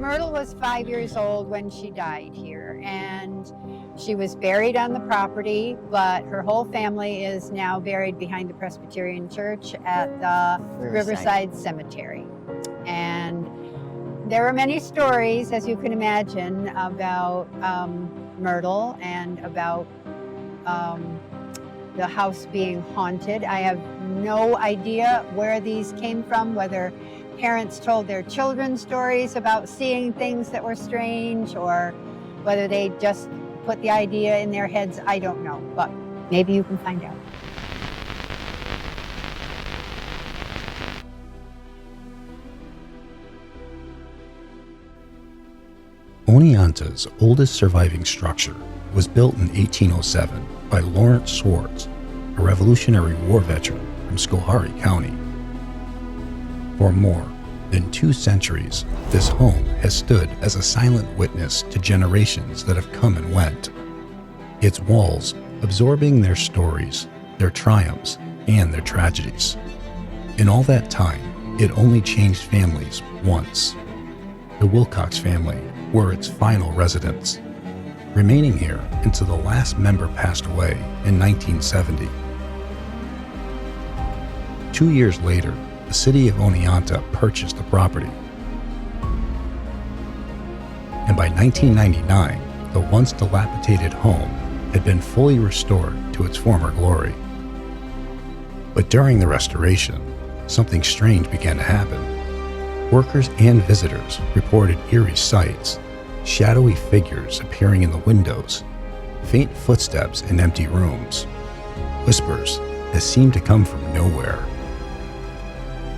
Myrtle was 5 years old when she died here, and she was buried on the property, but her whole family is now buried behind the Presbyterian Church at the Riverside Cemetery. And there are many stories, as you can imagine, about Myrtle and about the house being haunted. I have no idea where these came from, whether parents told their children stories about seeing things that were strange, or whether they just put the idea in their heads. I don't know, but maybe you can find out. Oneonta's oldest surviving structure was built in 1807 by Lawrence Swartz, a Revolutionary War veteran from Schoharie County. For more than 2 centuries, this home has stood as a silent witness to generations that have come and went. Its walls absorbing their stories, their triumphs, and their tragedies. In all that time, it only changed families once. The Wilcox family were its final residents, remaining here until the last member passed away in 1970. 2 years later, the city of Oneonta purchased the property. And by 1999, the once dilapidated home had been fully restored to its former glory. But during the restoration, something strange began to happen. Workers and visitors reported eerie sights, shadowy figures appearing in the windows, faint footsteps in empty rooms, whispers that seemed to come from nowhere.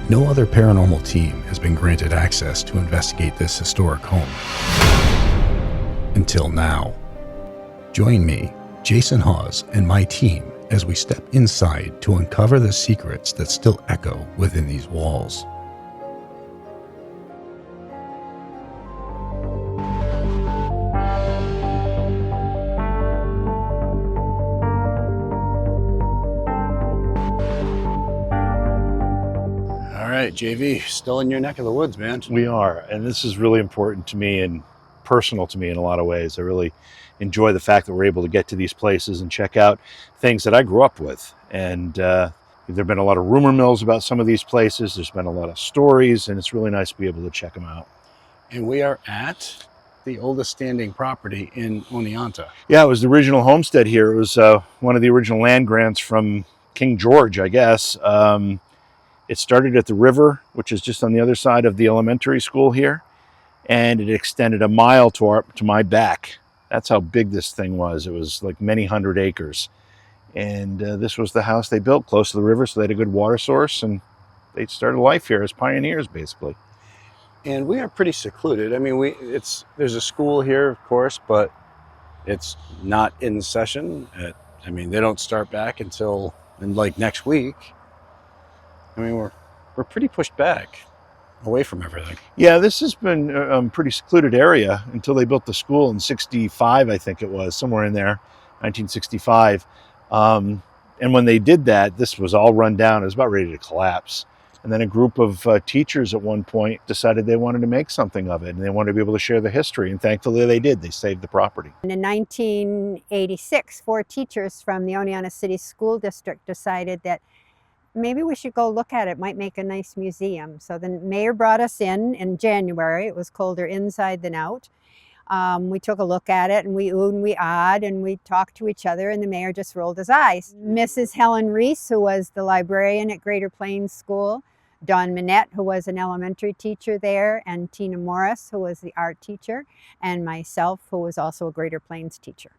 No other paranormal team has been granted access to investigate this historic home. Until now. Join me, Jason Hawes, and my team as we step inside to uncover the secrets that still echo within these walls. JV, still in your neck of the woods, man. We are, and this is really important to me and personal to me in a lot of ways. I really enjoy the fact that we're able to get to these places and check out things that I grew up with. And there have been a lot of rumor mills about some of these places. There's been a lot of stories, and it's really nice to be able to check them out. And we are at the oldest standing property in Oneonta. Yeah, it was the original homestead here. It was one of the original land grants from King George, I guess. It started at the river, which is just on the other side of the elementary school here, and it extended a mile to my back. That's how big this thing was. It was like many hundred acres. And this was the house they built close to the river, so they had a good water source, and they started life here as pioneers, basically. And we are pretty secluded. I mean, there's a school here, of course, but it's not in session. They don't start back until next week. I mean, we're pretty pushed back away from everything. Yeah, this has been a pretty secluded area until they built the school in 65, I think it was, somewhere in there, 1965. And when they did that, this was all run down. It was about ready to collapse. And then a group of teachers at one point decided they wanted to make something of it, and they wanted to be able to share the history. And thankfully they did. They saved the property. And in 1986, 4 teachers from the Oneonta City School District decided that maybe we should go look at it. Might make a nice museum. So the mayor brought us in January. It was colder inside than out. We took a look at it, and we oohed and we ahed, and we talked to each other, and the mayor just rolled his eyes. Mrs. Helen Reese, who was the librarian at Greater Plains School, Dawn Minette, who was an elementary teacher there, and Tina Morris, who was the art teacher, and myself, who was also a Greater Plains teacher.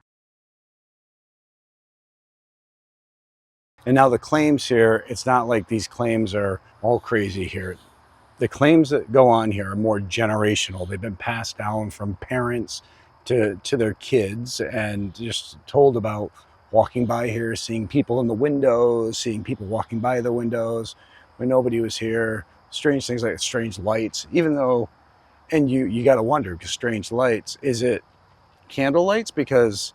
And now the claims here, it's not like these claims are all crazy here. The claims that go on here are more generational. They've been passed down from parents to their kids, and just told about walking by here, seeing people in the windows, seeing people walking by the windows when nobody was here. Strange things like strange lights, even though, and you got to wonder, because strange lights, is it candle lights? Because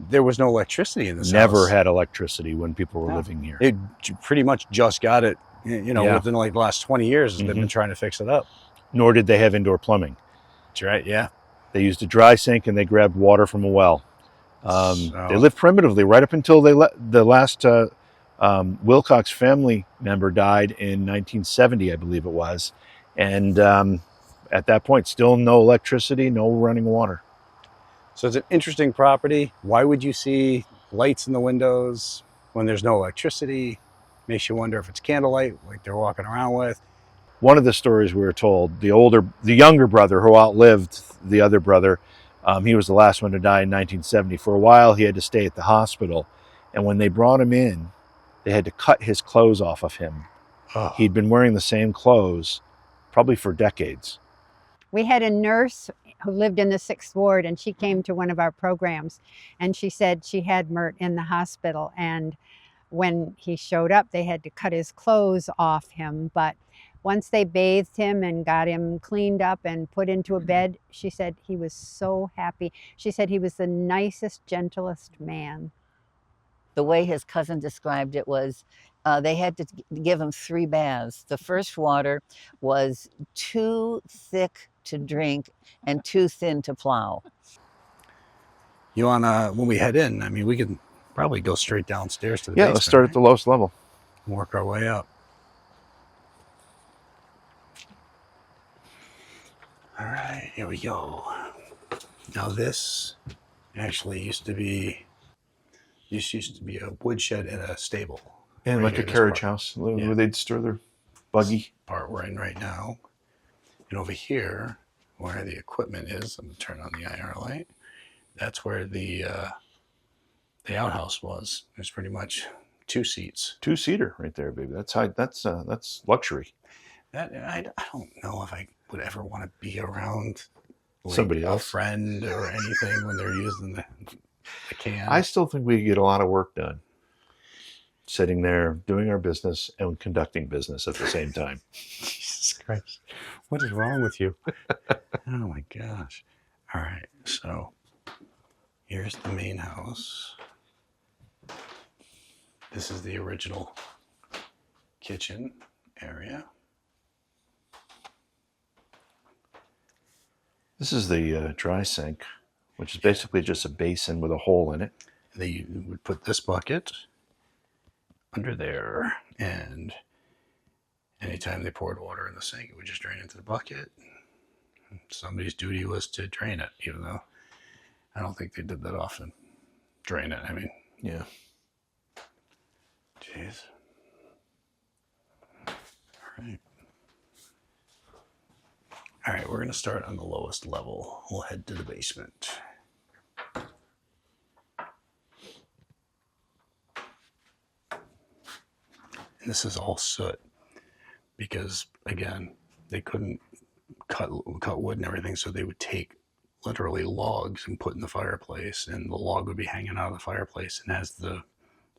there was no electricity in this house. Never had electricity when people were living here. It pretty much just got it, within the last 20 years. They've been trying to fix it up. Nor did they have indoor plumbing. Yeah. They used a dry sink and they grabbed water from a well. They lived primitively right up until the last Wilcox family member died in 1970, I believe it was. And at that point, still no electricity, no running water. So it's an interesting property. Why would you see lights in the windows when there's no electricity? Makes you wonder if it's candlelight, like they're walking around with. One of the stories we were told, the younger brother who outlived the other brother, he was the last one to die in 1970. For a while, he had to stay at the hospital. And when they brought him in, they had to cut his clothes off of him. Oh. He'd been wearing the same clothes probably for decades. We had a nurse who lived in the 6th Ward, and she came to one of our programs, and she said she had Mert in the hospital, and when he showed up, they had to cut his clothes off him. But once they bathed him and got him cleaned up and put into a bed, she said he was so happy. She said he was the nicest, gentlest man. The way his cousin described it was they had to give him 3 baths. The first water was too thick to drink and too thin to plow. You want to, when we head in, I mean, we can probably go straight downstairs to the basement. Let's start at the lowest level. Work our way up. All right, here we go. Now this actually used to be a woodshed and a stable. And Right like here, a this carriage part. house where they'd store their buggy. Part we're in right now. And over here, where the equipment is, I'm going to turn on the IR light. That's where the outhouse was. There's pretty much 2 seats. 2-seater right there, baby. That's high. That's luxury. That I don't know if I would ever want to be around like Somebody else, a friend or anything when they're using the can. I still think we get a lot of work done sitting there doing our business and conducting business at the same time. Jesus Christ, what is wrong with you? Oh my gosh. All right, so here's the main house. This is the original kitchen area. This is the dry sink, which is basically just a basin with a hole in it. They would put this bucket under there, and anytime they poured water in the sink, it would just drain into the bucket. Somebody's duty was to drain it, even though I don't think they did that often. Drain it, I mean. Yeah. Jeez. All right. All right, we're going to start on the lowest level. We'll head to the basement. And this is all soot because, again, they couldn't cut wood and everything, so they would take literally logs and put in the fireplace, and the log would be hanging out of the fireplace, and as the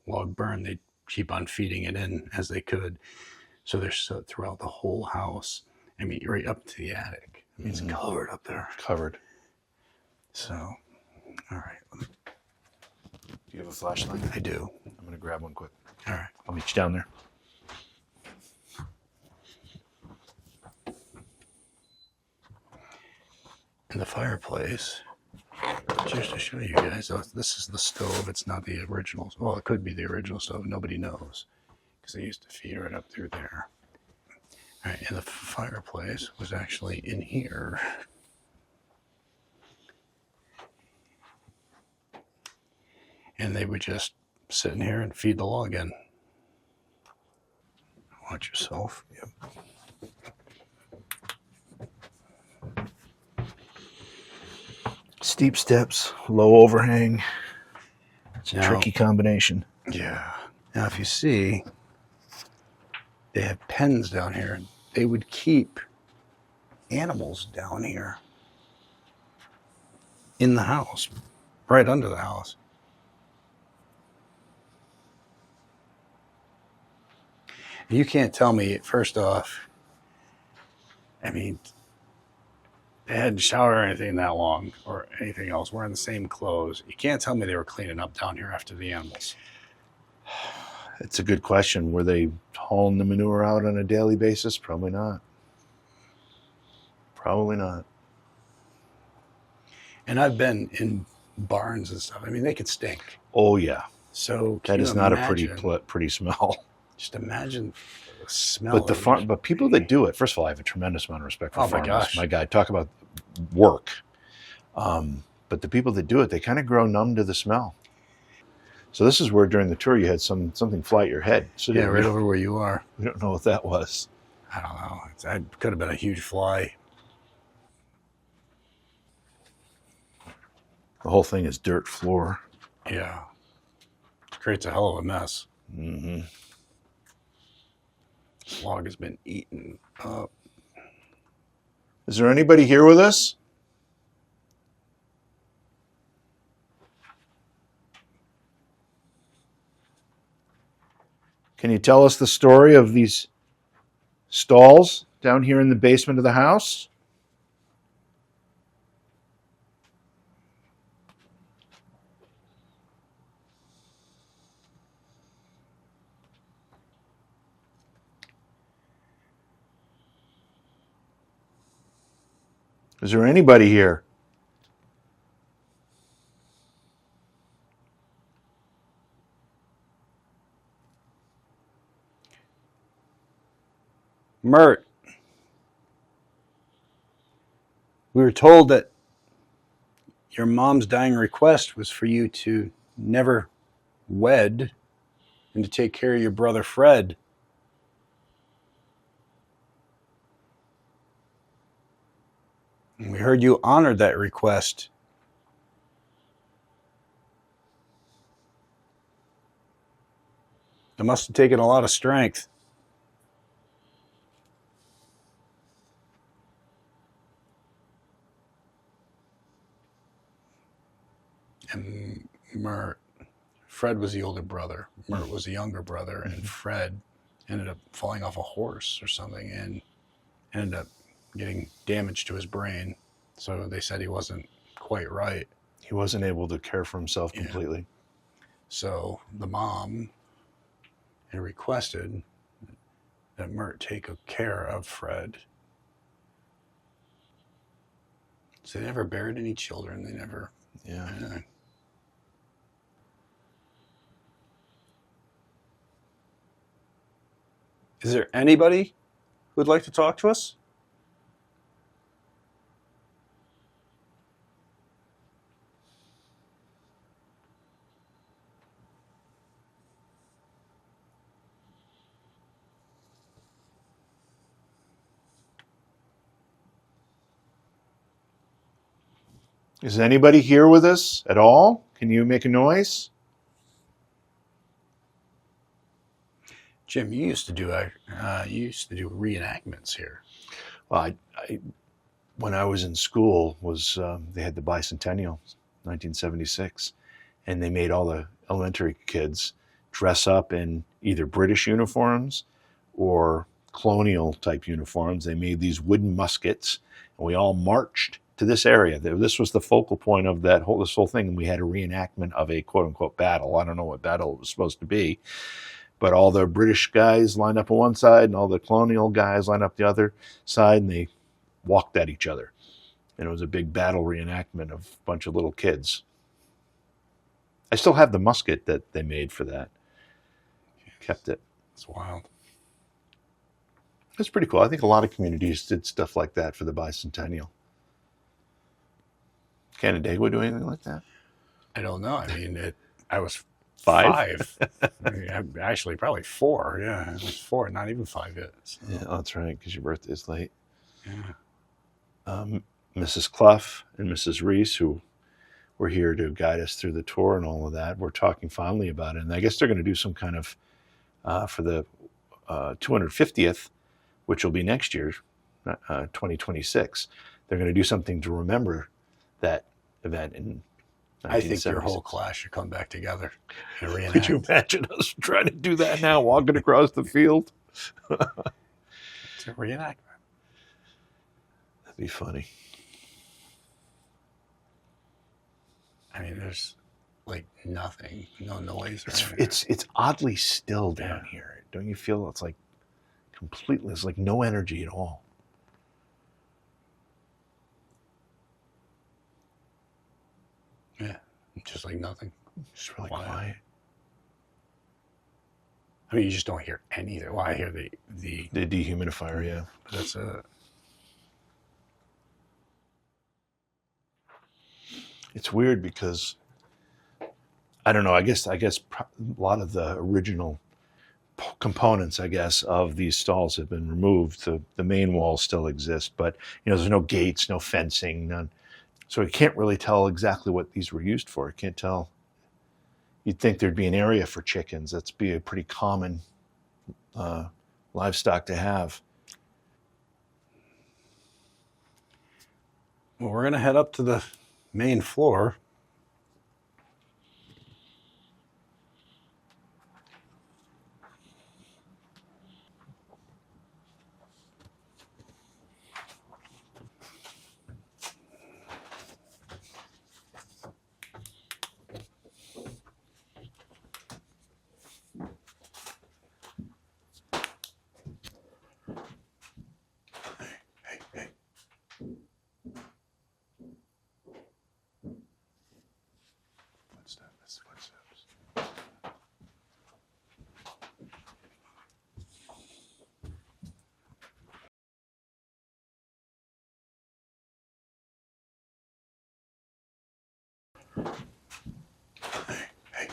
log burned, they'd keep on feeding it in as they could. So there's soot throughout the whole house. I mean, right up to the attic. I mean, it's covered up there. Covered. So, all right. Do you have a flashlight? I do. I'm going to grab one quick. All right. I'll meet you down there. In the fireplace, just to show you guys, this is the stove. It's not the original. Well, it could be the original stove. Nobody knows because they used to feed it up through there. All right, and the fireplace was actually in here. And they would just sit in here and feed the log in. Watch yourself. Yep. Steep steps, low overhang. It's a Now, tricky combination. Yeah. Now, if you see, they have pens down here. They would keep animals down here in the house, right under the house. You can't tell me, first off, I mean, they hadn't showered or anything that long or anything else. Wearing the same clothes. You can't tell me they were cleaning up down here after the animals. It's a good question. Were they hauling the manure out on a daily basis? Probably not. Probably not. And I've been in barns and stuff. I mean, they could stink. Oh yeah, So that is not a pretty smell. Just imagine the smell. But but people that do it, first of all, I have a tremendous amount of respect for farmers. Gosh. My God, talk about work. But the people that do it, they kind of grow numb to the smell. So this is where during the tour you had something fly at your head. So yeah, right over where you are. We don't know what that was. I don't know. It could have been a huge fly. The whole thing is dirt floor. Yeah. Creates a hell of a mess. Mm-hmm. This log has been eaten up. Is there anybody here with us? Can you tell us the story of these stalls down here in the basement of the house? Is there anybody here? Mert, we were told that your mom's dying request was for you to never wed and to take care of your brother Fred. And we heard you honored that request. It must have taken a lot of strength. And Fred was the older brother. Mert was the younger brother, and Fred ended up falling off a horse or something and ended up getting damage to his brain. So they said he wasn't quite right. He wasn't able to care for himself completely. So the mom had requested that Mert take care of Fred. So they never buried any children. They never... Yeah. Is there anybody who would like to talk to us? Is anybody here with us at all? Can you make a noise? Jim, you used to do reenactments here. Well, when I was in school, they had the bicentennial, 1976, and they made all the elementary kids dress up in either British uniforms or colonial type uniforms. They made these wooden muskets, and we all marched to this area. This was the focal point of this whole thing, and we had a reenactment of a quote unquote battle. I don't know what battle it was supposed to be. But all the British guys lined up on one side and all the colonial guys lined up the other side, and they walked at each other. And it was a big battle reenactment of a bunch of little kids. I still have the musket that they made for that. Kept it. It's wild. It's pretty cool. I think a lot of communities did stuff like that for the bicentennial. Canandaigua do anything like that? I don't know. I mean, I was Five? Actually, probably 4. Yeah, it was 4, not even 5 yet. So. Yeah, that's right, because your birthday's late. Yeah. Mrs. Clough and Mrs. Reese, who were here to guide us through the tour and all of that, we're talking fondly about it. And I guess they're going to do some kind of, for the 250th, which will be next year, 2026, they're going to do something to remember that event in I think your whole class should come back together and reenact. Could you imagine us trying to do that now, walking across the field? It's a reenactment. That'd be funny. I mean, there's like nothing, no noise. It's oddly still down here. Don't you feel it's like completely, it's like no energy at all. Yeah, just like nothing. Just really quiet. I mean, you just don't hear anything. Well, I hear the dehumidifier, yeah. But that's a. It's weird because I don't know. I guess a lot of the original components, I guess, of these stalls have been removed. The main walls still exist, but there's no gates, no fencing, none. So you can't really tell exactly what these were used for. You can't tell. You'd think there'd be an area for chickens. That's be a pretty common livestock to have. Well, we're gonna head up to the main floor.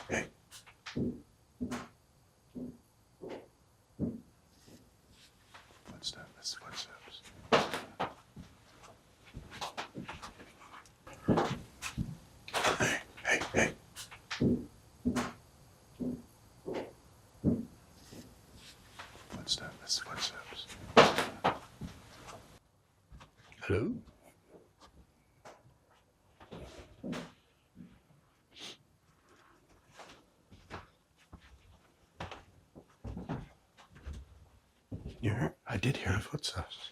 Hey. Footsteps. Hey. Footsteps. Hey. Footsteps. Hello? You heard? I did hear footsteps.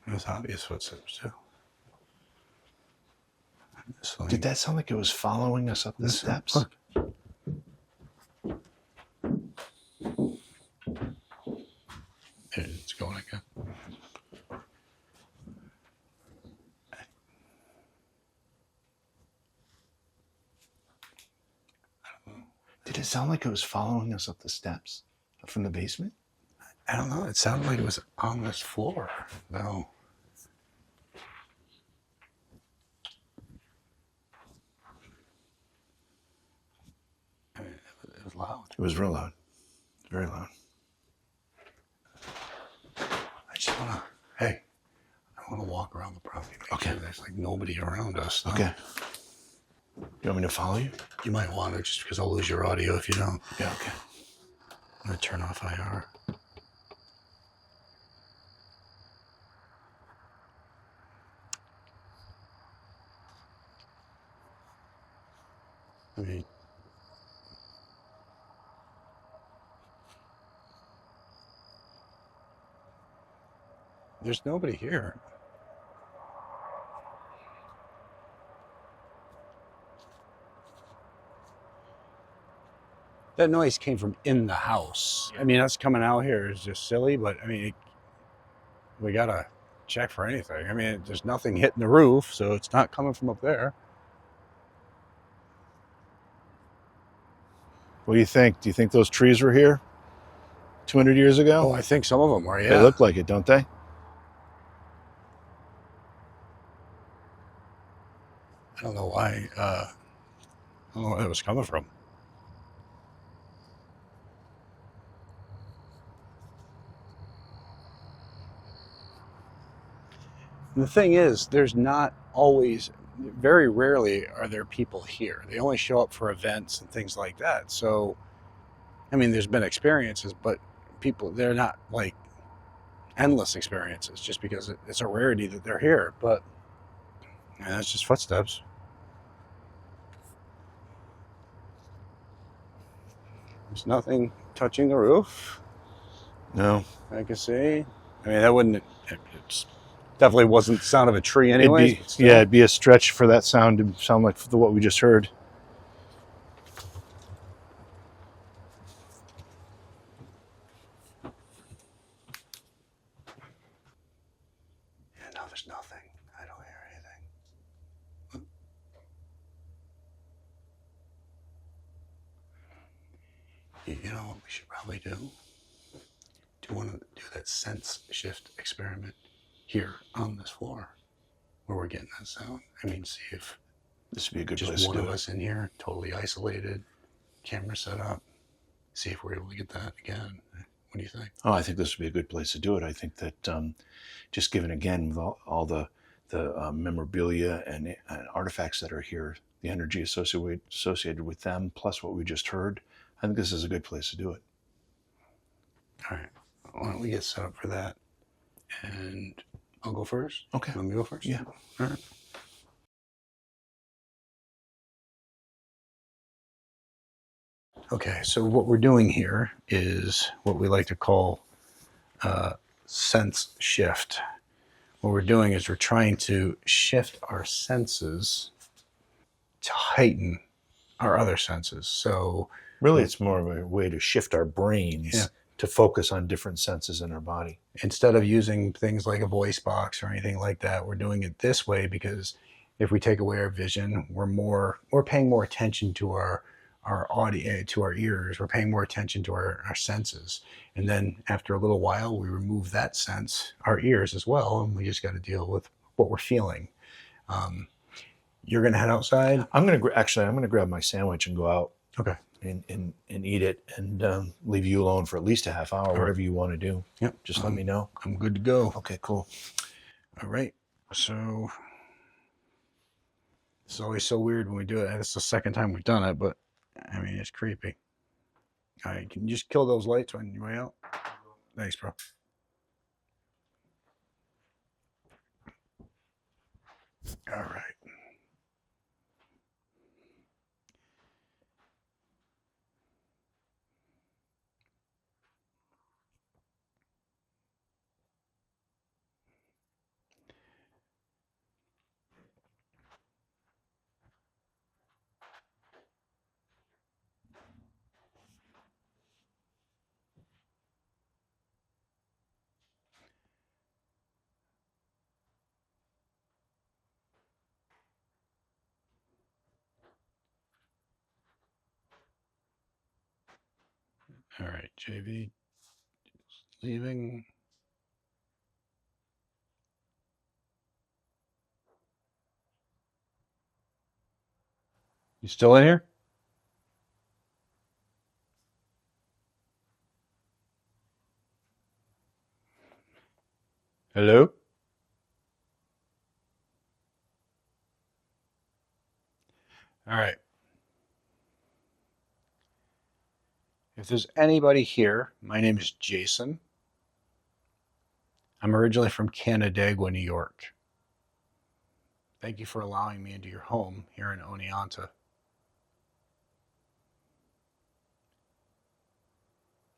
It was obvious footsteps too. Did that sound like it was following us up the steps? Look. It's going again. Did it sound like it was following us up the steps from the basement? I don't know. It sounded like it was on this floor. No. I mean, it was loud. It was real loud. Very loud. I just want to, I want to walk around the property. Okay. Sure there's like nobody around us. No. Okay. You want me to follow you? You might want to, just because I'll lose your audio if you don't. Yeah, okay. I'm going to turn off IR. I mean, there's nobody here. That noise came from in the house. I mean, us coming out here is just silly, but I mean, we gotta check for anything. I mean, there's nothing hitting the roof, so it's not coming from up there. What do you think? Do you think those trees were here 200 years ago? Oh, I think some of them were, yeah. They look like it, don't they? I don't know why. I don't know where it was coming from. And the thing is, there's not always, very rarely are there people here. They only show up for events and things like that. So, I mean, there's been experiences, but they're not like endless experiences just because it's a rarity that they're here. But that's just footsteps. There's nothing touching the roof. No. I can see. I mean, that wouldn't, it's definitely wasn't the sound of a tree anyway. It'd be a stretch for that sound to sound like what we just heard. Yeah, no, there's nothing. I don't hear anything. You know what we should probably do? Do you want to do that sense shift experiment here on this floor where we're getting that sound? I mean, see if This would be a good just place one to of do it. us in here, totally isolated, camera set up. See if we're able to get that again. What do you think? Oh, I think this would be a good place to do it. I think that just given again with all the memorabilia and artifacts that are here, the energy associated with them, plus what we just heard, I think this is a good place to do it. All right. Why don't we get set up for that? And I'll go first. Okay. Let me go first. Yeah. All right. Okay, so what we're doing here is what we like to call sense shift. What we're doing is we're trying to shift our senses to heighten our other senses. So really, it's more of a way to shift our brains Yeah. to focus on different senses in our body. instead of using things like a voice box or anything like that, we're doing it this way because if we take away our vision, we're paying more attention to our audio, to our ears. We're paying more attention to our senses. And then after a little while, we remove that sense, our ears as well, and we just got to deal with what we're feeling. You're going to head outside? I'm going to grab my sandwich and go out Okay. and eat it and leave you alone for at least a half hour, whatever you want to do. Yep. Just let me know. I'm good to go. Okay, cool. All right. So it's always so weird when we do it. It's the second time we've done it, but I mean, it's creepy. All right. Can you just kill those lights on your way out? Thanks, bro. All right. All right, JV leaving. You still in here? Hello? All right. If there's anybody here, my name is Jason. I'm originally from Canandaigua, New York. Thank you for allowing me into your home here in Oneonta.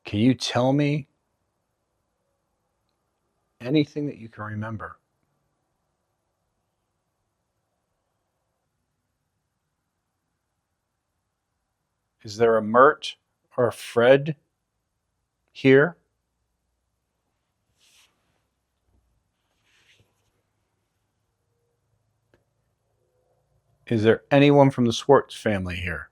Can you tell me anything that you can remember? Is there a Mert or a Fred here? Is there anyone from the Swartz family here?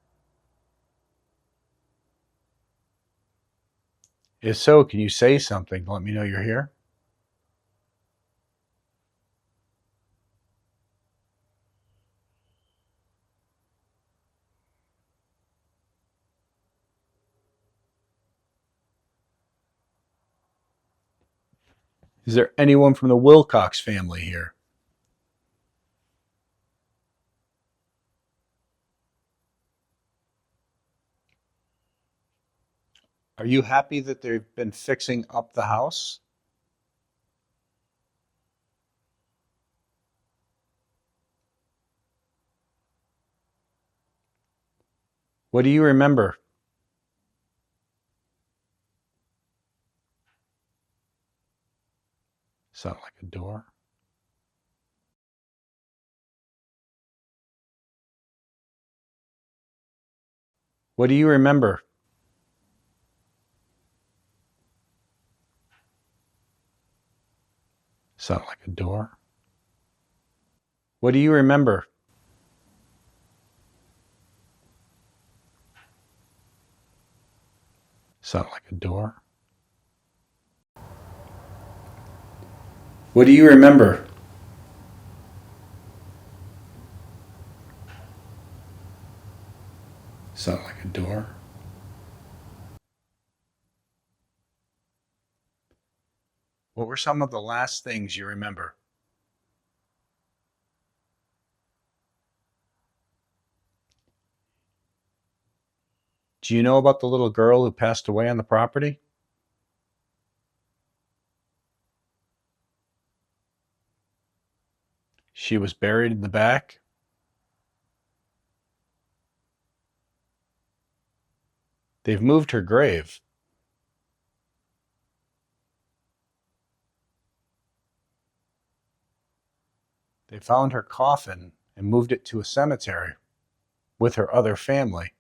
If so, can you say something to let me know you're here? Is there anyone from the Wilcox family here? Are you happy that they've been fixing up the house? What do you remember? Sound like a door? What do you remember? Sound like a door? What do you remember? Sound like a door. What do you remember? Sound like a door. What were some of the last things you remember? Do you know about the little girl who passed away on the property? She was buried in the back. They've moved her grave. They found her coffin and moved it to a cemetery with her other family.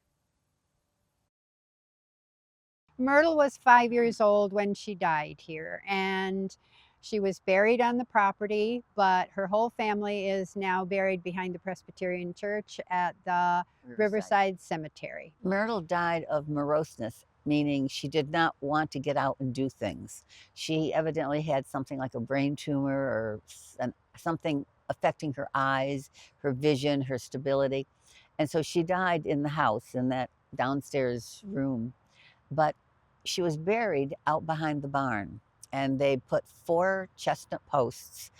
Myrtle was 5 years old when she died here, and she was buried on the property, but her whole family is now buried behind the Presbyterian Church at the Riverside Cemetery. Myrtle died of moroseness, meaning she did not want to get out and do things. She evidently had something like a brain tumor or something affecting her eyes, her vision, her stability. And so she died in the house, in that downstairs room. But she was buried out behind the barn, and they put 4 chestnut posts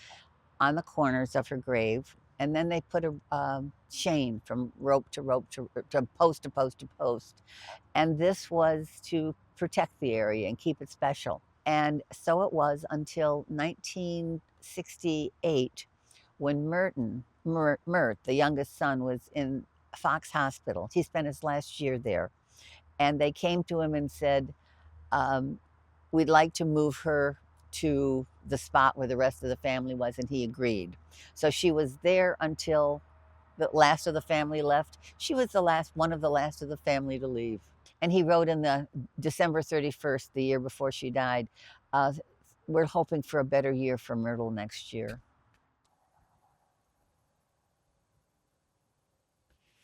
on the corners of her grave, and then they put a chain from rope to rope to post to post to post. And this was to protect the area and keep it special. And so it was until 1968, when Mert, the youngest son, was in Fox Hospital. He spent his last year there. And they came to him and said, we'd like to move her to the spot where the rest of the family was, and he agreed. So she was there until the last of the family left. She was one of the last of the family to leave. And he wrote in the December 31st, the year before she died, we're hoping for a better year for Myrtle next year.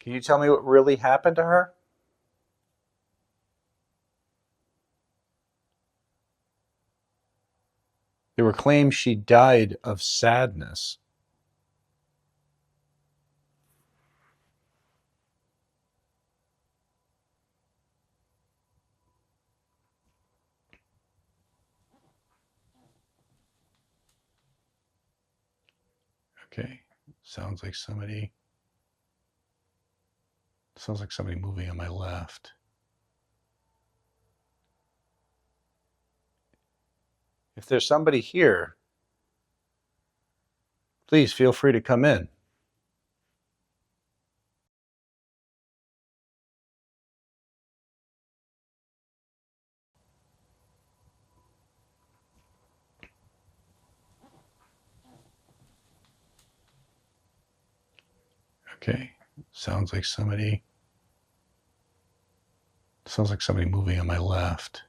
Can you tell me what really happened to her? There were claims she died of sadness. Okay, sounds like somebody moving on my left. If there's somebody here, please feel free to come in. Okay, sounds like somebody moving on my left.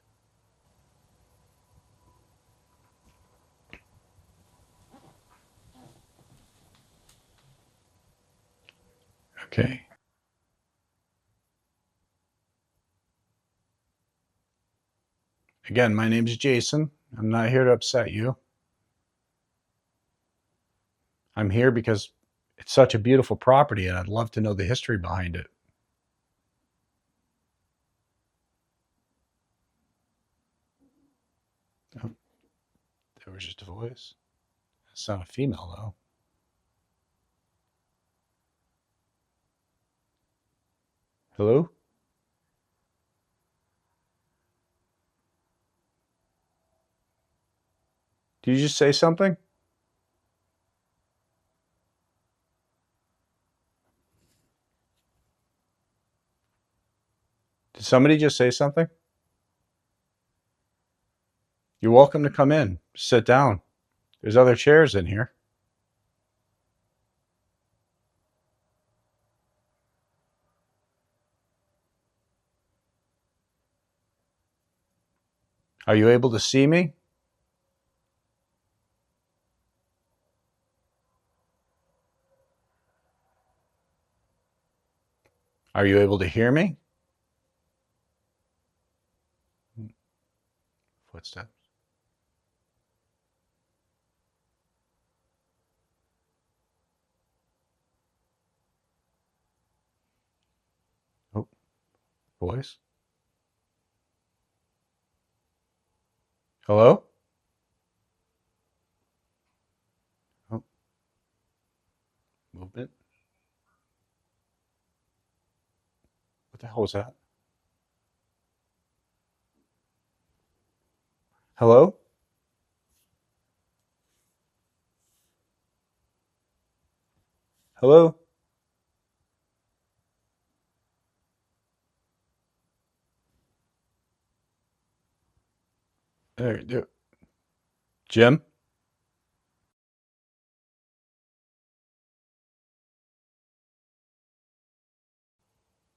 Okay. Again, my name's Jason. I'm not here to upset you. I'm here because it's such a beautiful property and I'd love to know the history behind it. Oh, there was just a voice. It's not a female though. Hello? Did you just say something? Did somebody just say something? You're welcome to come in. Sit down. There's other chairs in here. Are you able to see me? Are you able to hear me? footsteps. Oh, voice. Hello? Oh, movement. What the hell was that? Hello? Hello? There. Jim?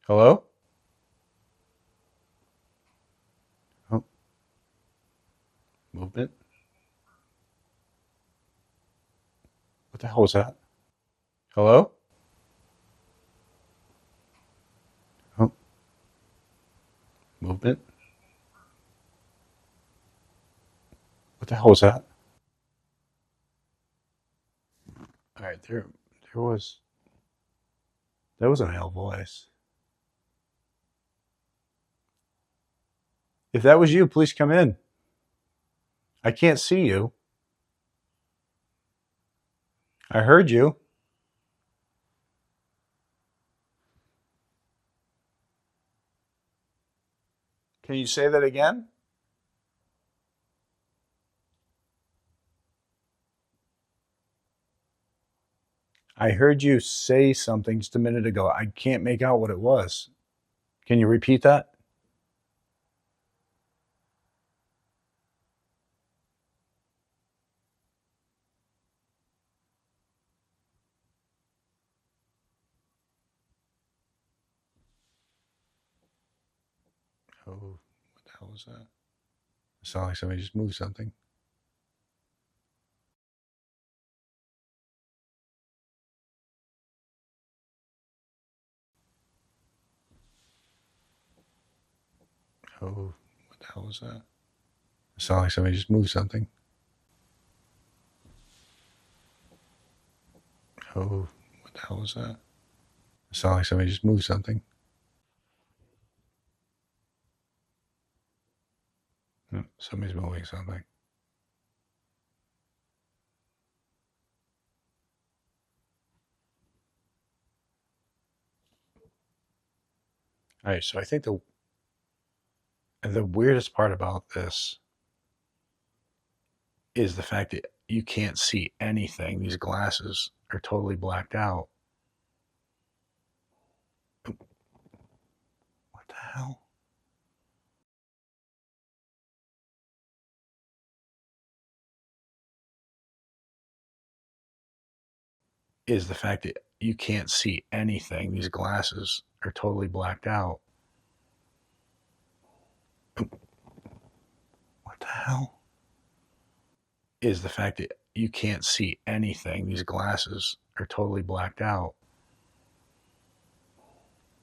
Hello? Oh, movement. What the hell was that? Hello? Oh, movement. What the hell was that? All right, there was, that was a male voice. If that was you, please come in. I can't see you. I heard you. Can you say that again? I heard you say something just a minute ago. I can't make out what it was. Can you repeat that? Oh, what the hell was that? It sounded like somebody just moved something. Oh, what the hell was that? It sounded like somebody just moved something. Oh, what the hell was that? It sounded like somebody just moved something. Somebody's moving something. All right, so I think the weirdest part about this is the fact that you can't see anything. These glasses are totally blacked out. What the hell? Is the fact that you can't see anything. These glasses are totally blacked out. What the hell? Is the fact that you can't see anything. These glasses are totally blacked out.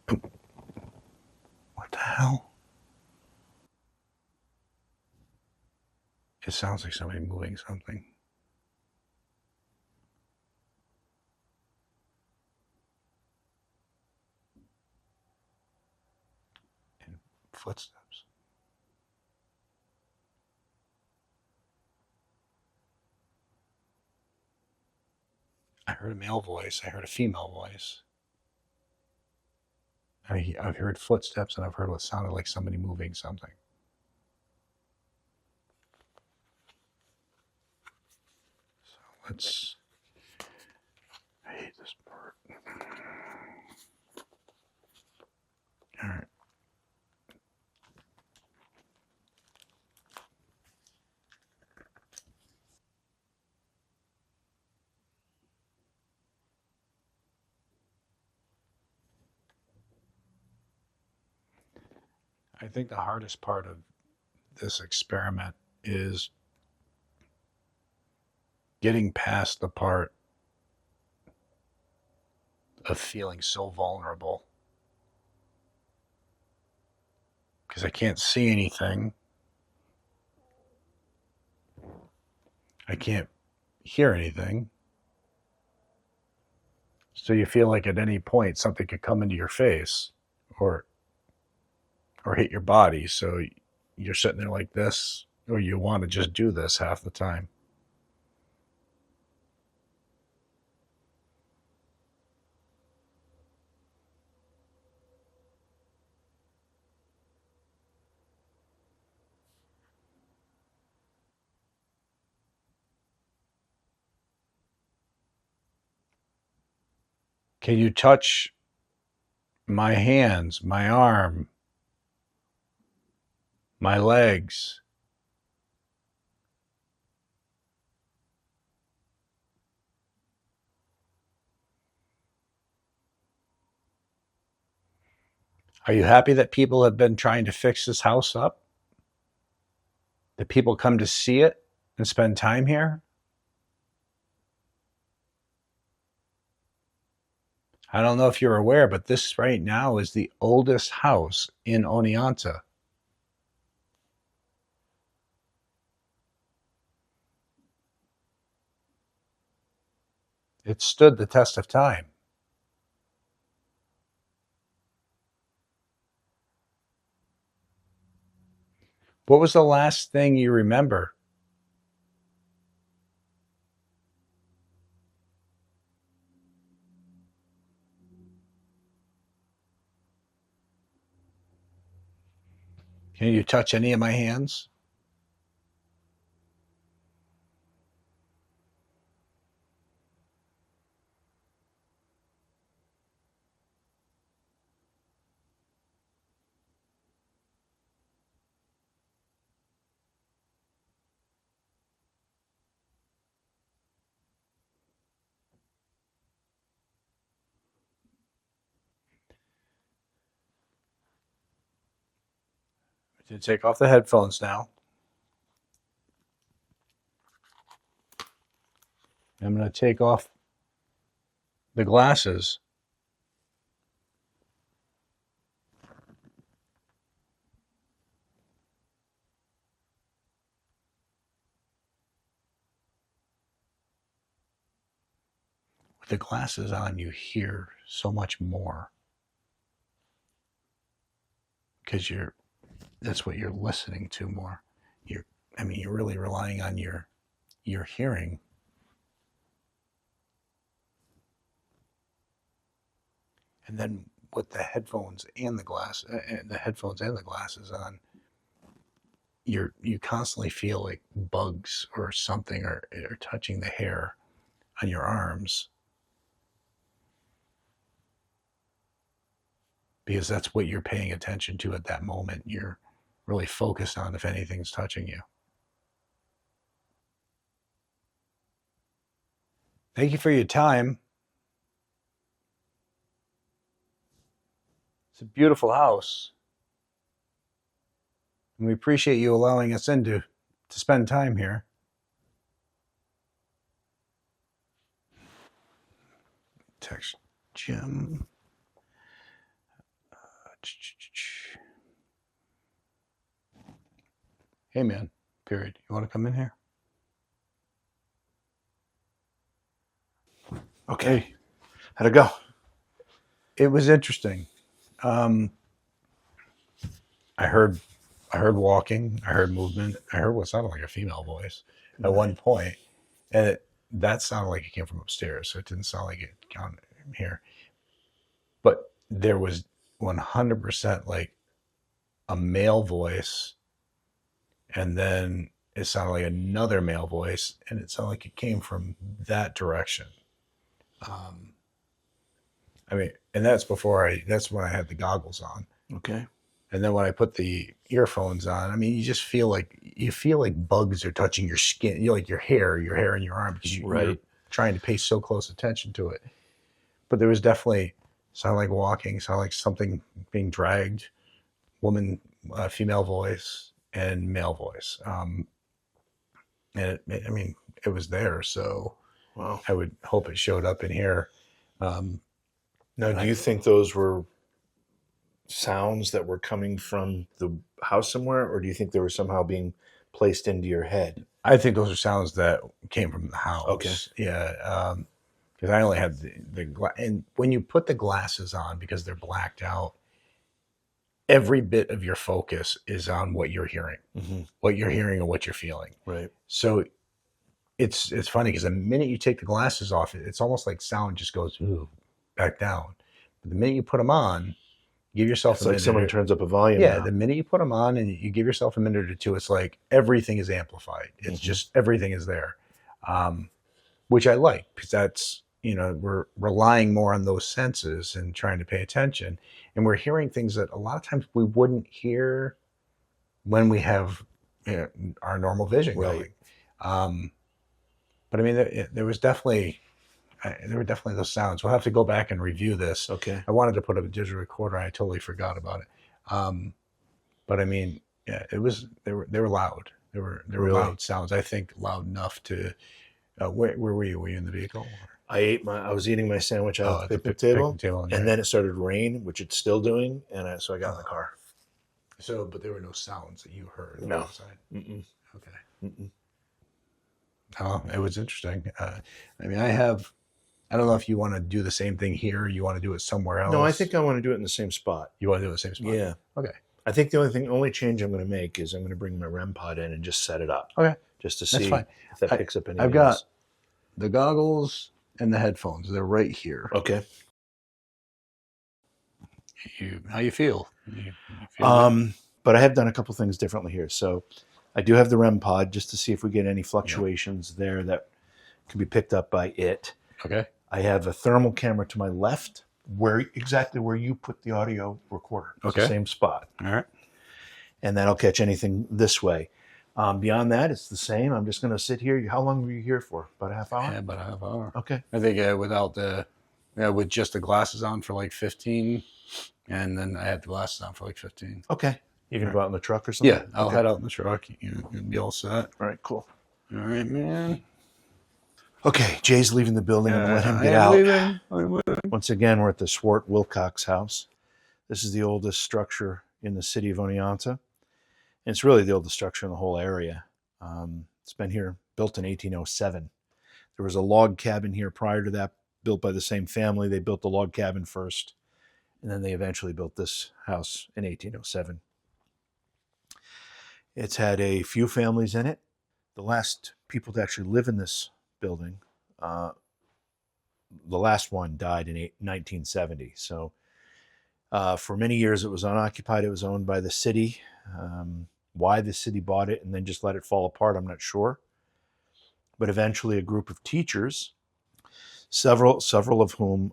What the hell? It sounds like somebody moving something. And footsteps. I heard a male voice. I heard a female voice. I've heard footsteps and I've heard what sounded like somebody moving something. So let's. I hate this part. All right. I think the hardest part of this experiment is getting past the part of feeling so vulnerable. Because I can't see anything. I can't hear anything. So you feel like at any point something could come into your face or hit your body. So you're sitting there like this, or you want to just do this half the time. Can you touch my hands, my arm, my legs? Are you happy that people have been trying to fix this house up? That people come to see it and spend time here? I don't know if you're aware, but this right now is the oldest house in Oneonta. It stood the test of time. What was the last thing you remember? Can you touch any of my hands? To take off the headphones now. I'm going to take off the glasses. With the glasses on, you hear so much more because that's what you're listening to more. You're really relying on your hearing. And then with the headphones and the glasses on, you constantly feel like bugs or something are touching the hair on your arms, because that's what you're paying attention to at that moment. You're really focused on if anything's touching you. Thank you for your time. It's a beautiful house. And we appreciate you allowing us in to spend time here. Text Jim. Hey man, period. You want to come in here? Okay. How'd it go? It was interesting. I heard walking. I heard movement. I heard what sounded like a female voice at one point, and that sounded like it came from upstairs. So it didn't sound like it came from here. But there was 100% like a male voice, and then it sounded like another male voice, and it sounded like it came from that direction. And that's when I had the goggles on. Okay. And then when I put the earphones on, you just feel like bugs are touching your skin, like your hair in your arm, because you're trying to pay so close attention to it. But there was definitely sound like walking, sound like something being dragged, woman, female voice, and male voice. And it was there, so wow. I would hope it showed up in here. Now, do you think those were sounds that were coming from the house somewhere, or do you think they were somehow being placed into your head? I think those are sounds that came from the house. Okay. Yeah. Because I only had and when you put the glasses on, because they're blacked out, every bit of your focus is on what you're hearing, what you're hearing and what you're feeling. Right. So it's funny because the minute you take the glasses off, it's almost like sound just goes back down. But the minute you put them on, give yourself It's like someone turns up a volume. Yeah, now. the minute you put them on and you give yourself a minute or two, it's like everything is amplified. It's just everything is there, which I like, because that's, we're relying more on those senses and trying to pay attention, and we're hearing things that a lot of times we wouldn't hear when we have our normal vision going. But I mean, there were definitely those sounds. We'll have to go back and review this. Okay. I wanted to put up a digital recorder. I totally forgot about it. But I mean, yeah, they were loud. They were Really? loud sounds. I think loud enough to. Where were you? Were you in the vehicle? I was eating my sandwich out at the picnic table, and then it started to rain, which it's still doing, and so I got in the car. So, but there were no sounds that you heard No. outside. Okay. Mm-mm. Oh, it was interesting. I mean, I don't know if you want to do the same thing here, or you want to do it somewhere else. No, I think I want to do it in the same spot. You want to do it in the same spot? Yeah. Okay. I think the only change I'm going to make is I'm going to bring my REM pod in and just set it up. Okay. Just to That's see fine. if that picks up anything I've got else. the goggles and the headphones. They're right here. Okay. How you feel? You feel But I have done a couple things differently here. So I do have the REM pod just to see if we get any fluctuations there that can be picked up by it. okay. I have a thermal camera to my left, exactly where you put the audio recorder. It's the Okay. same spot. All right. And that'll catch anything this way. Beyond that, it's the same. I'm just going to sit here. How long were you here for? About a half hour? Yeah, about a half hour. Okay. I think with just the glasses on for like 15, and then I had the glasses on for like 15. Okay. You're going to go out in the truck or something? Yeah, I'll head out in the truck. You'll be all set. All right, cool. All right, man. Okay, Jay's leaving the building. I'm going to let him get out. I'm leaving. Once again, we're at the Swart-Wilcox House. This is the oldest structure in the city of Oneonta. And it's really the oldest structure in the whole area. It's been here, built in 1807. There was a log cabin here prior to that, built by the same family. They built the log cabin first, and then they eventually built this house in 1807. It's had a few families in it. The last people to actually live in this building, the last one died in 1970. So for many years it was unoccupied. It was owned by the city. Why the city bought it and then just let it fall apart, I'm not sure. But eventually a group of teachers, several of whom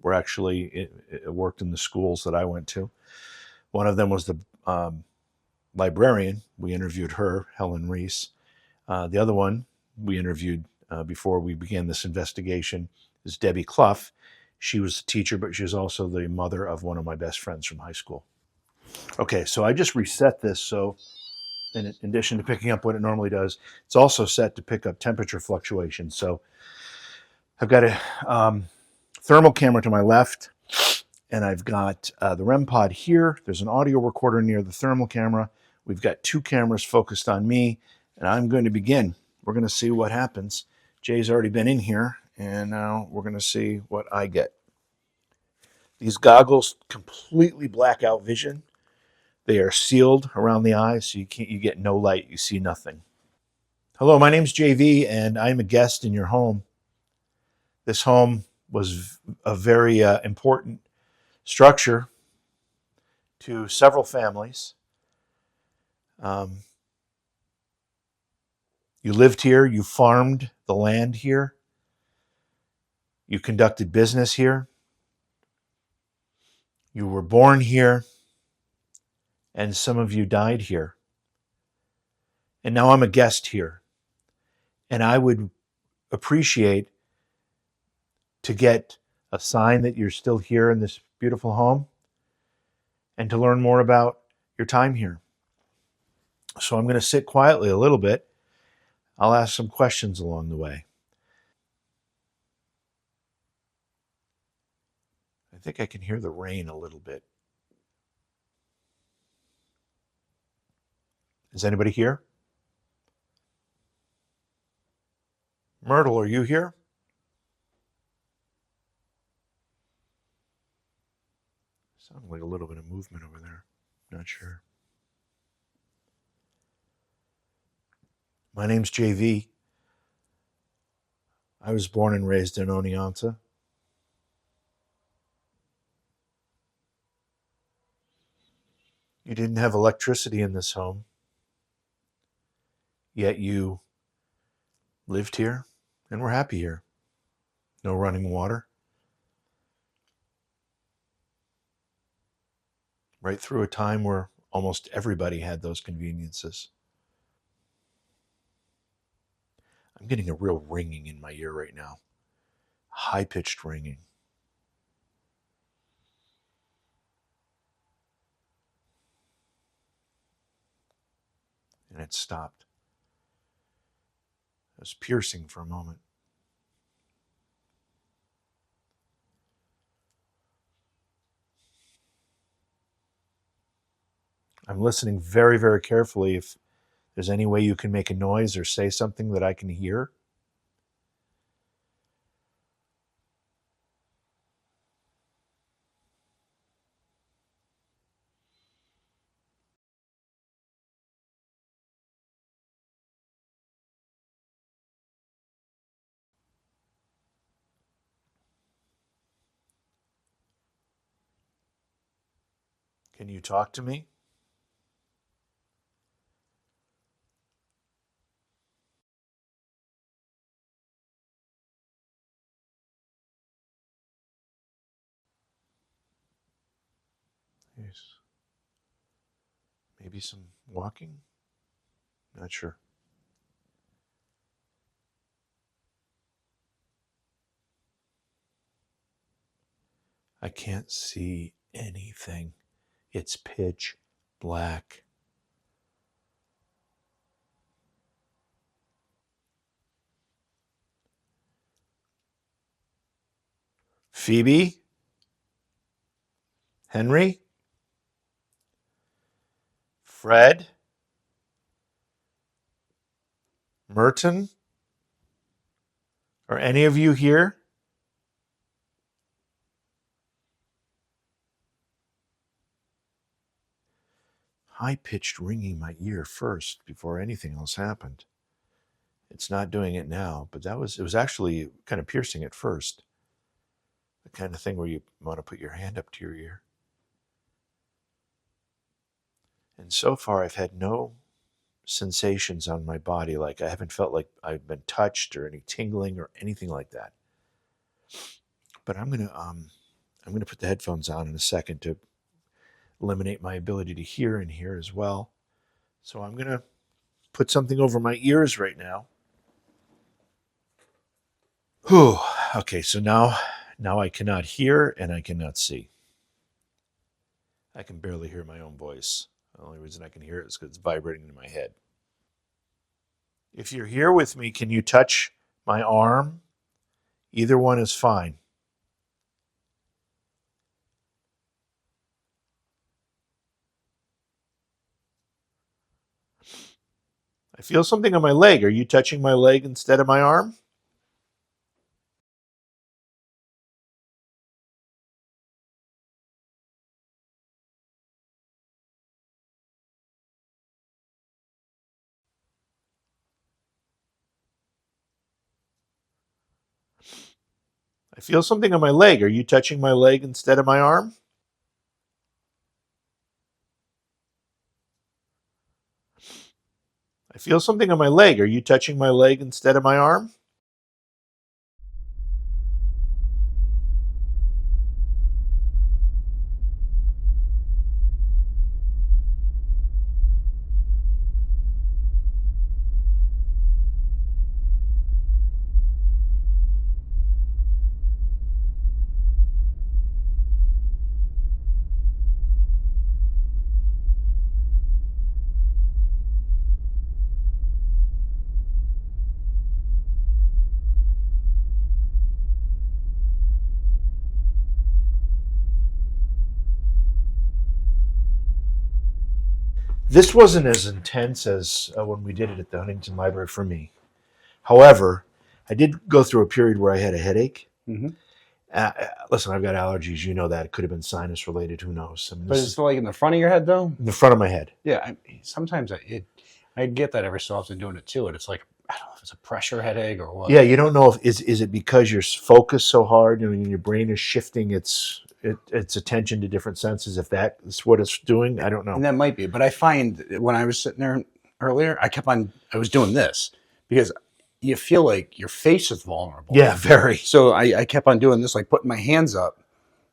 were actually worked in the schools that I went to. One of them was the librarian. We interviewed her, Helen Reese. The other one we interviewed before we began this investigation is Debbie Clough. She was a teacher, but she was also the mother of one of my best friends from high school. Okay, so I just reset this. So in addition to picking up what it normally does, it's also set to pick up temperature fluctuations. So I've got a thermal camera to my left, and I've got the REM pod here. There's an audio recorder near the thermal camera. We've got two cameras focused on me, and I'm going to begin. We're going to see what happens. Jay's already been in here, and now we're going to see what I get. These goggles completely black out vision. They are sealed around the eyes, so you get no light. You see nothing. Hello, my name's JV, and I'm a guest in your home. This home was a very important structure to several families. You lived here, you farmed the land here, you conducted business here, you were born here, and some of you died here. And now I'm a guest here, and I would appreciate to get a sign that you're still here in this beautiful home and to learn more about your time here. So I'm going to sit quietly a little bit. I'll ask some questions along the way. I think I can hear the rain a little bit. Is anybody here? Myrtle, are you here? Sounded like a little bit of movement over there. Not sure. My name's JV. I was born and raised in Oneonta. You didn't have electricity in this home, yet you lived here and were happy here. No running water. Right through a time where almost everybody had those conveniences. I'm getting a real ringing in my ear right now. High-pitched ringing. And it stopped. It was piercing for a moment. I'm listening very, very carefully if there's any way you can make a noise or say something that I can hear. Can you talk to me? Yes. Maybe some walking? Not sure. I can't see anything. It's pitch black. Phoebe? Henry? Fred? Merton? Are any of you here? High-pitched ringing my ear first before anything else happened. It's not doing it now, but it was actually kind of piercing at first. The kind of thing where you want to put your hand up to your ear. And so far I've had no sensations on my body. Like I haven't felt like I've been touched or any tingling or anything like that. But I'm gonna put the headphones on in a second to eliminate my ability to hear in here as well. So I'm gonna put something over my ears right now. Whew. Okay, so now I cannot hear and I cannot see. I can barely hear my own voice. The only reason I can hear it is because it's vibrating in my head. If you're here with me, can you touch my arm? Either one is fine. I feel something on my leg. Are you touching my leg instead of my arm? I feel something on my leg. Are you touching my leg instead of my arm? I feel something on my leg. Are you touching my leg instead of my arm? This wasn't as intense as when we did it at the Huntington Library for me. However, I did go through a period where I had a headache. Mm-hmm. Listen, I've got allergies. You know that. It could have been sinus related. Who knows? I mean, But this it's is like in the front of your head, though. in the front of my head. Yeah, sometimes I get that every so often doing it too, and it's like I don't know if it's a pressure headache or what. Yeah, you don't know if is it because you're focused so hard and your brain is shifting its attention to different senses. If that is what it's doing, I don't know. And that might be, but I find when I was sitting there earlier, I was doing this because you feel like your face is vulnerable. Yeah, very. So I kept on doing this, like putting my hands up,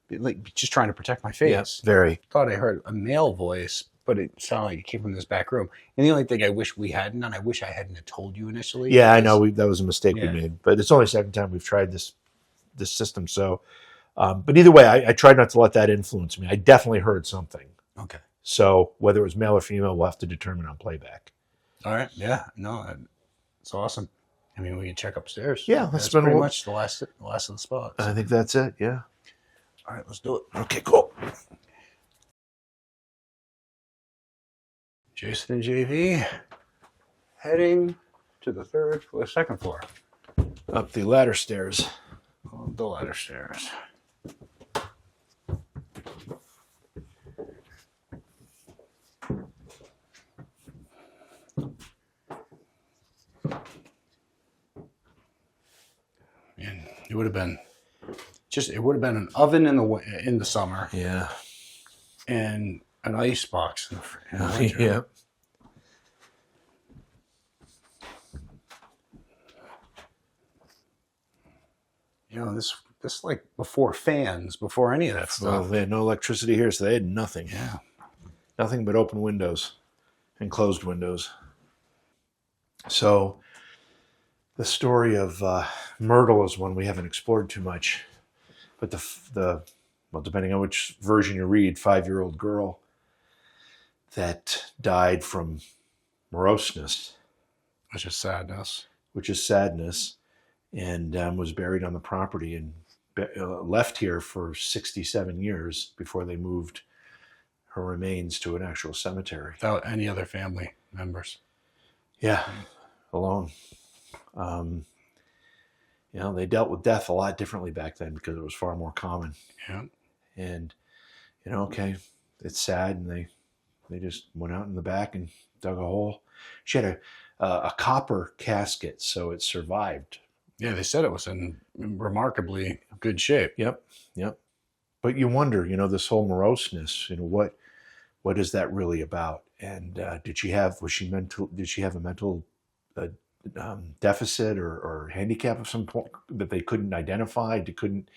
like just trying to protect my face. Yeah, very. Thought I heard a male voice, but it sounded like it came from this back room. And the only thing I wish we hadn't, and I wish I hadn't have told you initially. Yeah, I know that was a mistake Yeah. we made, but it's only the second time we've tried this system. So, but either way, I tried not to let that influence me. I definitely heard something. Okay. So whether it was male or female, we'll have to determine on playback. All right. Yeah. No, it's awesome. I mean, we can check upstairs. Yeah, that's pretty much the last of the spots. I think that's it. Yeah. All right, let's do it. Okay, cool. Jason and JV heading to the second floor. Up the ladder stairs. The ladder stairs. And it would have been an oven in the summer. Yeah. And an ice box in the winter. Yeah. You know, this like before fans, before any of that Well, stuff. they had no electricity here, so they had nothing. Yeah. Nothing but open windows and closed windows. So the story of Myrtle is one we haven't explored too much. But well, depending on which version you read, 5-year-old girl that died from moroseness, Which is sadness. and was buried on the property and left here for 67 years before they moved her remains to an actual cemetery. Without any other family members. Yeah, alone. They dealt with death a lot differently back then because it was far more common. Yeah. And, okay, it's sad, and they just went out in the back and dug a hole. She had a copper casket, so it survived. Yeah, they said it was in remarkably good shape. Yep. But you wonder, this whole moroseness, what is that really about? And did she have a mental deficit or handicap of some point that they couldn't identify, couldn't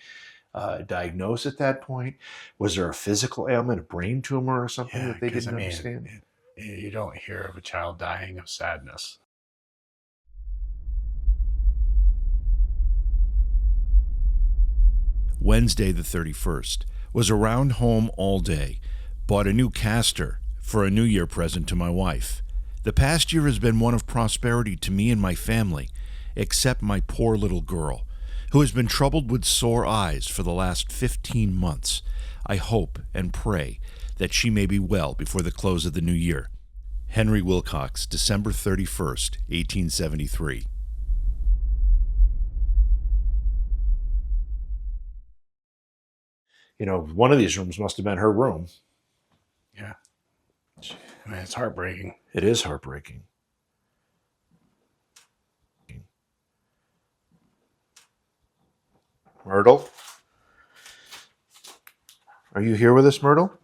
diagnose at that point? Was there a physical ailment, a brain tumor or something that they didn't understand? You don't hear of a child dying of sadness. Wednesday the 31st. Was around home all day. Bought a new caster for a New Year present to my wife. The past year has been one of prosperity to me and my family, except my poor little girl, who has been troubled with sore eyes for the last 15 months. I hope and pray that she may be well before the close of the new year. Henry Wilcox, December 31st, 1873. One of these rooms must have been her room. Yeah. I mean, it's heartbreaking. It is heartbreaking. Myrtle? Are you here with us, Myrtle?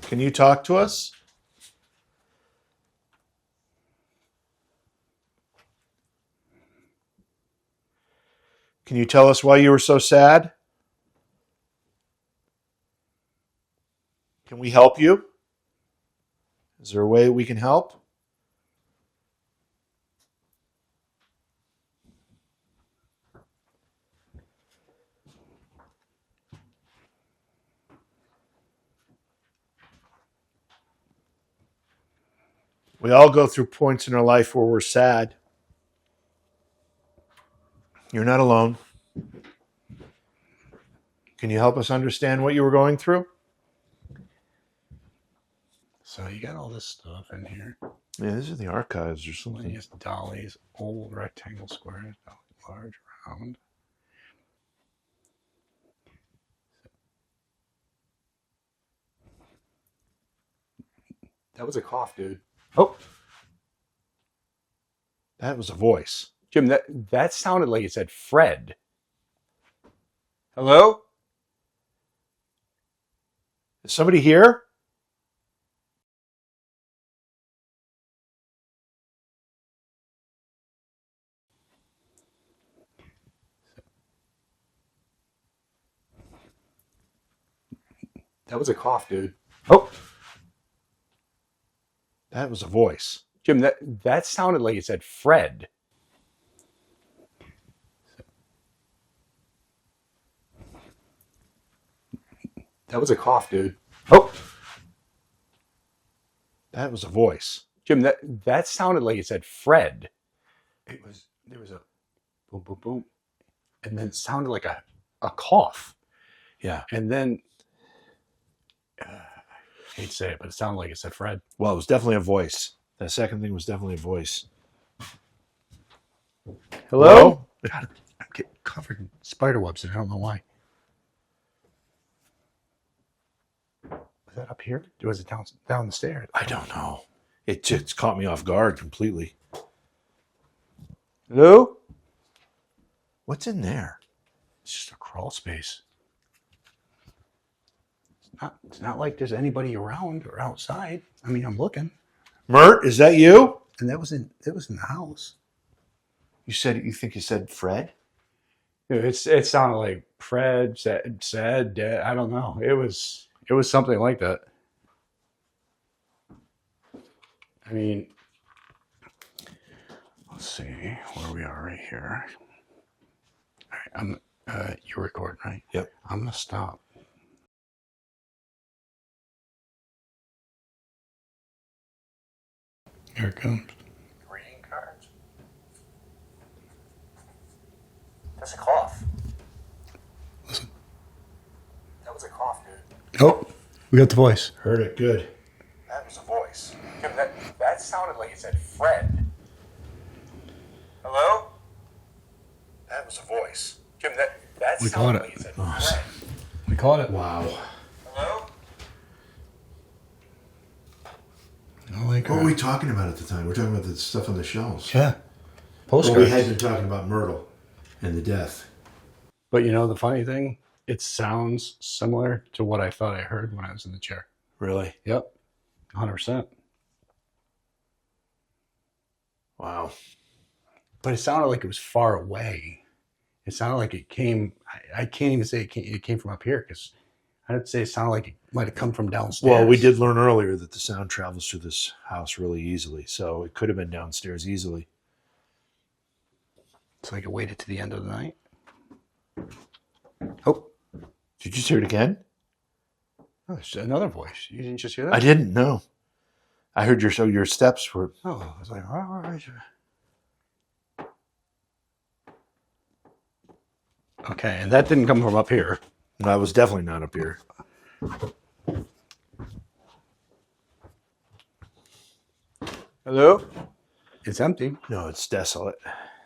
Can you talk to us? Can you tell us why you were so sad? Can we help you? Is there a way we can help? We all go through points in our life where we're sad. You're not alone. Can you help us understand what you were going through? So you got all this stuff in here. Yeah, these are the archives or something. Yes, dollies, old rectangle squares, large, round. That was a cough, dude. Oh, That was a voice. Jim, that sounded like it said Fred. Hello? Is somebody here? That was a cough, dude. Oh, That was a voice. Jim, that sounded like it said Fred. That was a cough, dude. Oh, That was a voice. Jim, that sounded like it said Fred. There was a boom, boom, boom, and then it sounded like a cough. Yeah. And then, I hate to say it, but it sounded like it said Fred. Well, it was definitely a voice. That second thing was definitely a voice. Hello? God, I'm getting covered in spider webs, and I don't know why. Was that up here? Or was it down the stairs? I don't know. It just caught me off guard completely. Hello? What's in there? It's just a crawl space. It's not like there's anybody around or outside. I mean, I'm looking. Mert, is that you? And that was in the house. You think you said Fred? It sounded like Fred said Dad. I don't know. It was something like that. I mean, let's see where we are right here. All right, you're recording, right? Yep. I'm gonna stop. Here it comes. Reading cards. That's a cough. Listen. That was a cough, dude. Oh, we got the voice. Heard it. Good. That was a voice. Jim, that sounded like it said Fred. Hello? That was a voice. Jim, that We sounded caught it. like it said Fred. We caught it. Wow. Hello? Like What were we talking about at the time? We're talking about the stuff on the shelves. Yeah. Well, Postcards. we had been talking about Myrtle and the death. But you know the funny thing? It sounds similar to what I thought I heard when I was in the chair. Really? Yep. 100%. Wow. But it sounded like it was far away. It sounded like it came, I can't even say it came from up here because I'd say it sounded like it might have come from downstairs. Well, we did learn earlier that the sound travels through this house really easily, so it could have been downstairs easily. So I could wait it to the end of the night. Oh, Did you hear it again? oh, it's another voice. You didn't just hear that? I didn't know. I heard your steps were. Oh, I was like, all right. Okay, and that didn't come from up here. No, I was definitely not up here. Hello? It's empty. No, it's desolate,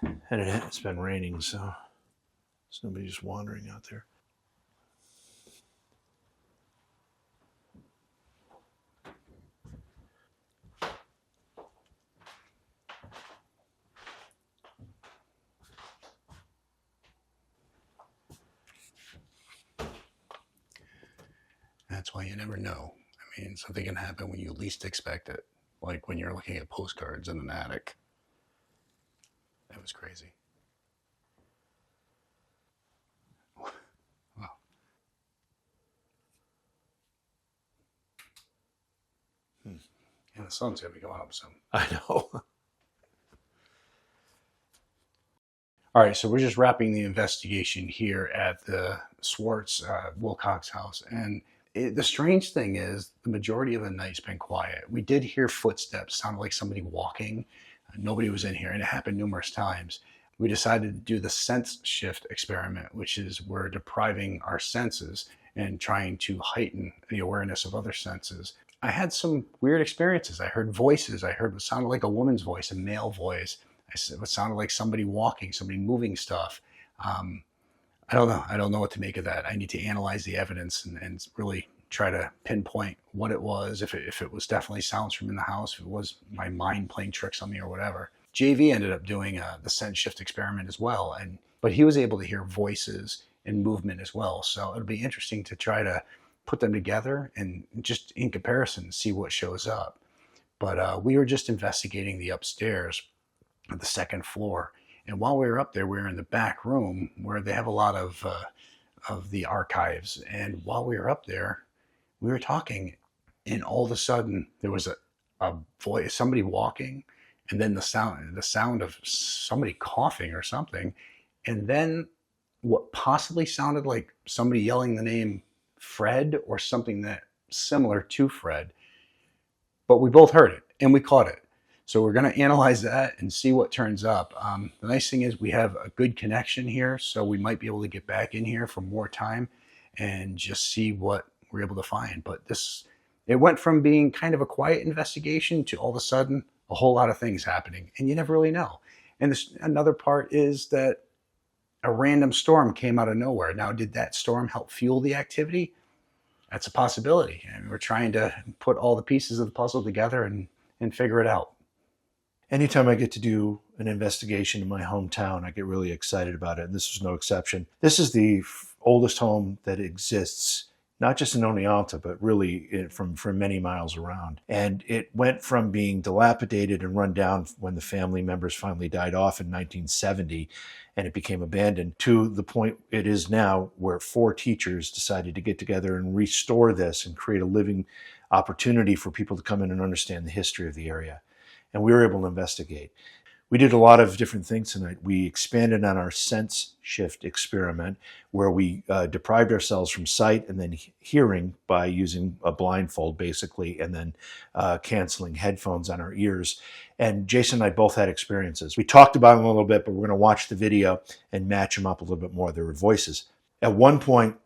and it's been raining, so there's nobody just wandering out there. That's why you never know. I mean, something can happen when you least expect it. Like when you're looking at postcards in an attic. That was crazy. Wow. And the sun's going to be going up soon. I know. All right, so we're just wrapping the investigation here at the Swart-Wilcox House. And the strange thing is the majority of the night's been quiet. We did hear footsteps, sounded like somebody walking. Nobody was in here, and it happened numerous times. We decided to do the sense shift experiment, which is we're depriving our senses and trying to heighten the awareness of other senses. I had some weird experiences. I heard voices. I heard what sounded like a woman's voice, a male voice. What sounded like somebody walking, somebody moving stuff. Um, I don't know. I don't know what to make of that. I need to analyze the evidence and really try to pinpoint what it was, if it was definitely sounds from in the house, if it was my mind playing tricks on me or whatever. JV ended up doing the sense shift experiment as well, but he was able to hear voices and movement as well. So it'll be interesting to try to put them together and just in comparison see what shows up. But we were just investigating the upstairs at the second floor. And while we were up there, we were in the back room where they have a lot of the archives. And while we were up there, we were talking, and all of a sudden there was a voice, somebody walking, and then the sound of somebody coughing or something, and then what possibly sounded like somebody yelling the name Fred or something that similar to Fred. But we both heard it and we caught it. So we're going to analyze that and see what turns up. The nice thing is we have a good connection here, so we might be able to get back in here for more time and just see what we're able to find. But it went from being kind of a quiet investigation to all of a sudden a whole lot of things happening, and you never really know. And another part is that a random storm came out of nowhere. Now, did that storm help fuel the activity? That's a possibility. And we're trying to put all the pieces of the puzzle together and figure it out. Anytime I get to do an investigation in my hometown, I get really excited about it, and this was no exception. This is the oldest home that exists, not just in Oneonta, but really from many miles around. And it went from being dilapidated and run down when the family members finally died off in 1970, and it became abandoned, to the point it is now, where 4 teachers decided to get together and restore this and create a living opportunity for people to come in and understand the history of the area. And we were able to investigate. We did a lot of different things tonight. We expanded on our sense shift experiment, where we deprived ourselves from sight and then hearing by using a blindfold, basically, and then canceling headphones on our ears. And Jason and I both had experiences. We talked about them a little bit, but we're going to watch the video and match them up a little bit more. There were voices. At one point,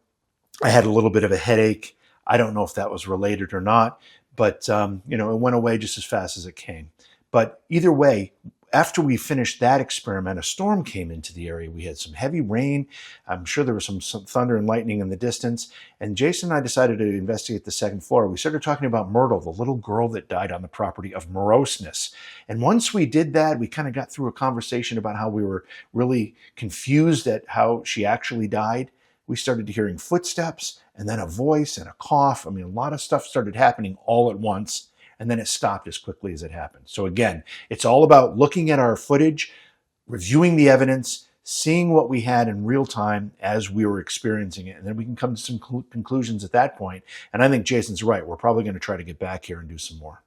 I had a little bit of a headache. I don't know if that was related or not, but it went away just as fast as it came. But either way, after we finished that experiment, a storm came into the area. We had some heavy rain. I'm sure there was some thunder and lightning in the distance. And Jason and I decided to investigate the second floor. We started talking about Myrtle, the little girl that died on the property of moroseness. And once we did that, we kind of got through a conversation about how we were really confused at how she actually died. We started hearing footsteps and then a voice and a cough. I mean, a lot of stuff started happening all at once. And then it stopped as quickly as it happened. So again, it's all about looking at our footage, reviewing the evidence, seeing what we had in real time as we were experiencing it. And then we can come to some conclusions at that point. And I think Jason's right. We're probably going to try to get back here and do some more.